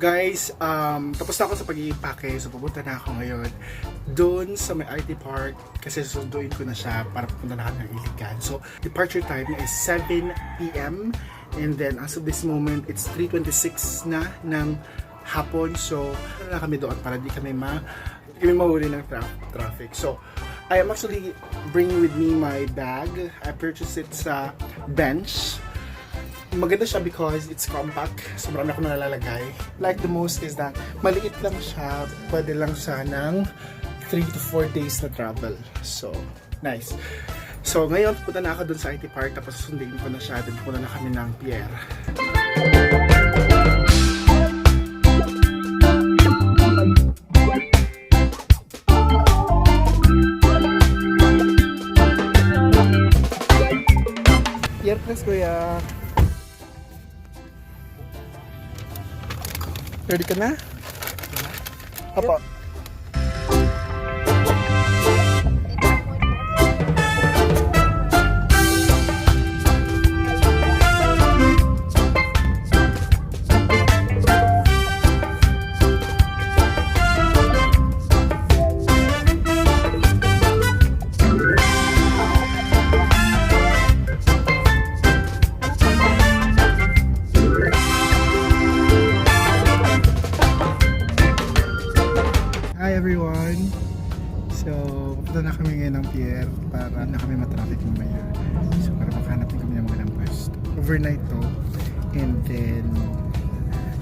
Guys, tapos na ako sa pag-iipake, so pupunta na ako ngayon doon sa may IT Park kasi susunduin ko na siya para pupunta na kami ng Iligan. So, departure time is 7 p.m. and then as of this moment, it's 3:26 na ng hapon. So, na kami doon para di kami mahuli ng traffic. So, I am actually bringing with me my bag. I purchased it sa Bench. Maganda siya because it's compact. So marami akong nalalagay. Like the most is that maliit lang siya. Pwede lang siya ng 3 to 4 days na travel. So, nice. So ngayon, pupunta na ako dun sa IT Park. Tapos susundin ko na siya. Dun pupunta na kami ng Pierre. Pierre, please, kuya. Ready ka na? Opo. Hi everyone! So, pupunta na kami ngayon ng Pierre para na kami matraffic mamaya. So, para makahanap din kami ng magandang pwesto. Overnight to. And then,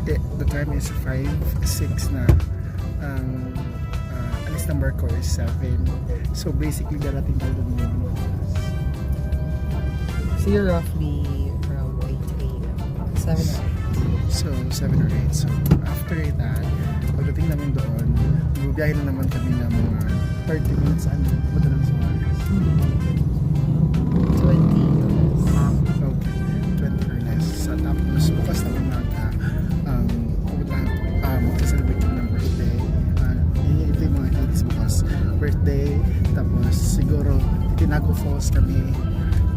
the time is 5, 6 na. Ang alis ng barko is 7. So, basically, darating tayo doon ngayon. So you're roughly around 8 a.m. 7 or 8. So, 7 or 8. So, after that, pagdating namin doon, bubiyahin na naman kami ng mga 30 minutes saan punta ng sa oras. 20 or less. Okay, 20 or less. Sa tapos, bukas na umaga, mag-celebrate kami ng birthday. Ito yung mga activities bukas. Birthday, tapos siguro, Tinago Falls kami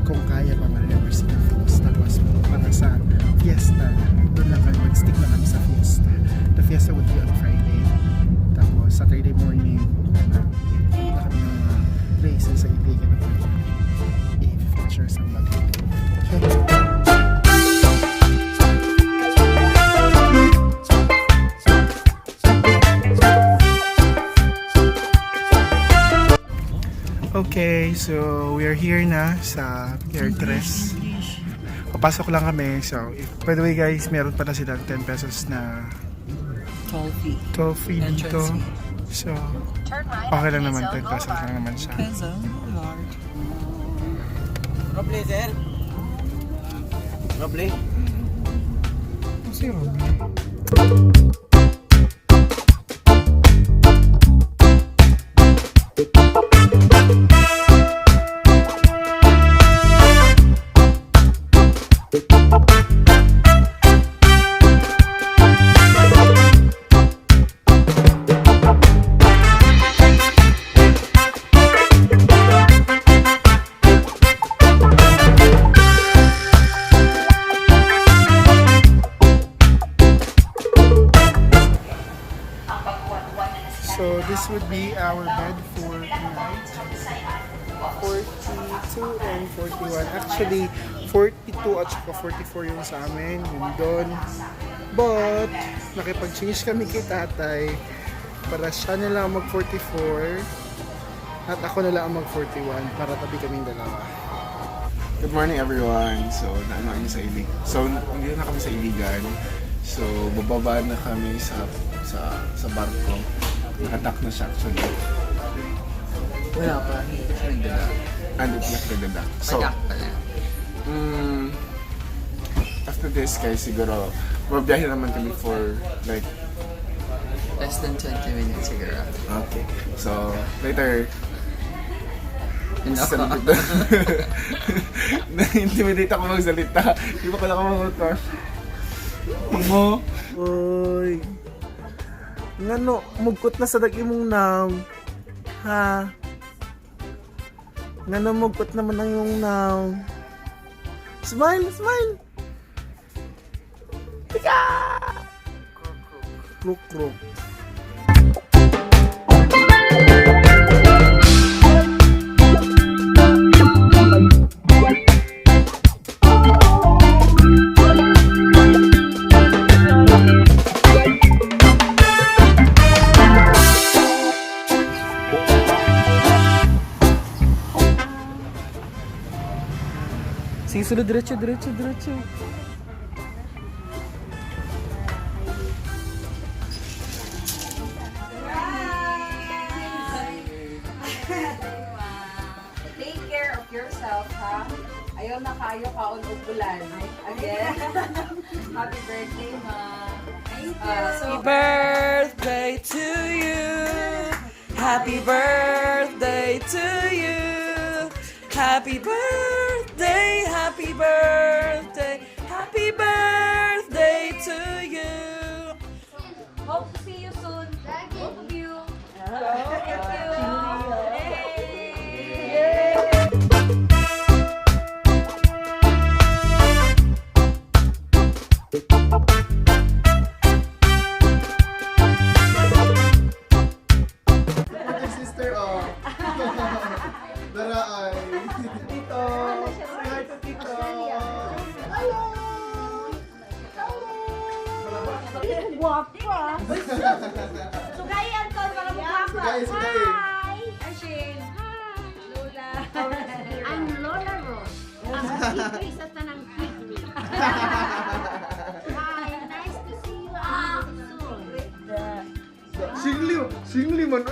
kung kaya pa ma-reverse na falls. Tapos, para sa fiesta, doon lang kami, mag-stick na kami sa fiesta. The fiesta would be on Friday. Tapos, Saturday morning, punta kami ng mga places sa Iligan na pwede i-feature sa vlog. Okay, so we are here na sa Pierre Tres. Papasok lang kami. So, by the way guys, meron pa na silang 10 pesos na 12 fee dito. So, okay lang naman. 10 pesos lang naman siya. Peso, Lord. Roble, sir. Roble. Kasi So this would be our bed for tonight. 42 and 41. Actually, 42 at saka 44 yung sa amin. Yung doon. But, nakipag-change kami kay tatay para siya na lang mag-44 at ako na lang mag-41 para tabi kaming dalawa. Good morning everyone. So, naano kami sa Iligan. So, hindi na kami sa Iligan. So, bababa na kami sa barko. Nakatak na siya actually. Wala pa. Hindi siya nagdala. And it's nagdadadak. So, Padak pala. after this guys, siguro, mabiyahe naman kami for like, Less than 20 minutes siguro. okay. So, later, Enough. na-intimidate ako magsalita. Di ba kala ko mag-talk? Mo? Uy. Ngano, mugkot na sa dagi mong naw. Ha? Ngano, mugkot naman ang yung naw. Smile, smile! Tika! kruk-kruk. Sige, sunod, diretso. Take care of yourself, ha? Ayaw na kayo kaon og bulan. Again. Happy birthday, ma. Thank you. Happy birthday to you. Happy birthday to you. Happy birthday, happy birthday, happy birthday to you. Hope to see you soon. Both of you. Thank you. Sister, oh. Daraan. Tito. Say hi to Tito. Hello. Guwapo ah. Sugay ang tol para magwapo. Sugay. Hi! Ashin. Hi! Lola. Ang Lola Rose. Ang kikri sa tanang kikri. Hi! Nice to see you soon. Singli man.